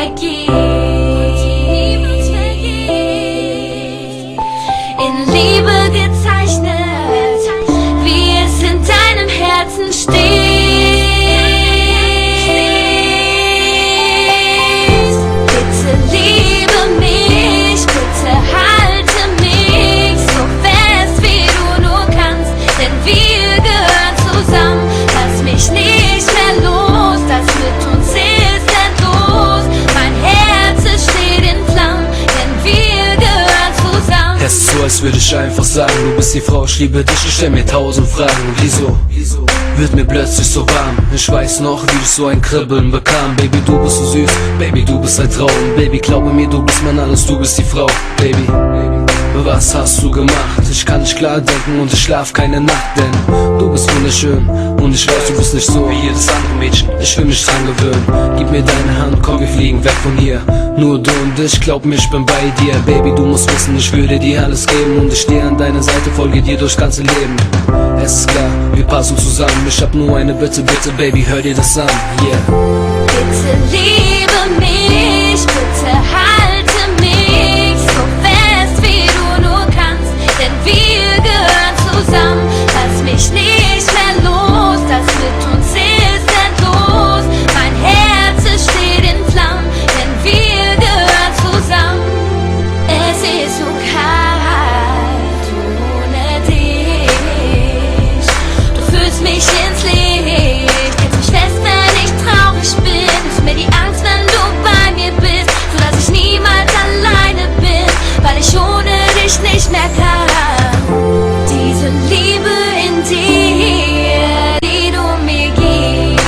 vergeht. In Liebe gezeichnet, wie es in deinem Herzen steht. Bitte liebe mich, bitte halte mich so fest wie du nur kannst, denn wir gehören zusammen. Lass mich nicht mehr los, das mit uns ist endlos. Mein Herz es steht in Flammen, denn wir gehören zusammen. Es ist so, als würde ich einfach sagen, du bist die Frau, ich liebe dich, ich stell mir 1000 Fragen. Wieso wird mir plötzlich so warm? Ich weiß noch, wie ich so ein Kribbeln bekam. Baby, du bist so süß, Baby, du bist ein Traum. Baby, glaube mir, du bist mein alles, du bist die Frau. Baby, was hast du gemacht? Ich kann nicht klar denken und ich schlaf keine Nacht, denn du bist wunderschön und ich weiß, du bist nicht so wie jedes andere Mädchen. Ich will mich dran gewöhnen, gib mir deine Hand, komm, wir fliegen weg von hier. Nur du und ich, glaub mir, ich bin bei dir. Baby, du musst wissen, ich würde dir alles geben und ich stehe an deiner Seite, folge dir durchs ganze Leben. Es ist klar, wir passen zusammen, ich hab nur eine Bitte, bitte, Baby, hör dir das an, yeah. Bitte liebe mich, bitte halte mich so fest wie du nur kannst, denn wir gehören zusammen. Lass mich nicht mehr los, das mit uns ist endlos. Mein Herz es steht in Flammen, denn wir gehören zusammen. Es ist so kalt ohne dich, du führst mich ins Licht, hältst mich fest, wenn ich traurig bin, nimmst mir die Angst, wenn du bei mir bist, sodass ich niemals alleine bin, weil ich ohne dich nicht mehr kann. Diese Liebe in dir, die du mir gibst,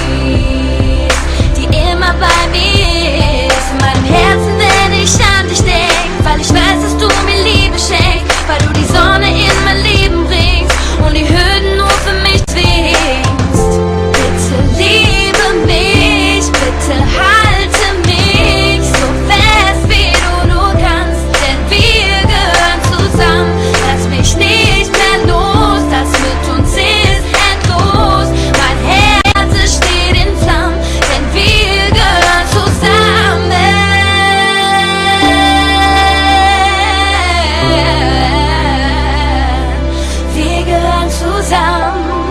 die immer bei mir ist, in meinem Herzen, wenn ich an dich denk, weil ich weiß, dass du mir Liebe schenkst, weil du die Sonne in mein Leben bringst und die Hürden nur für mich zwingst. Bitte liebe mich, bitte halte mich so fest wie du nur kannst, denn wir gehören zusammen. Lass mich nicht mehr los, das mit uns ist endlos. Mein Herz es steht in Flammen, denn wir gehören zusammen. Wir gehören zusammen.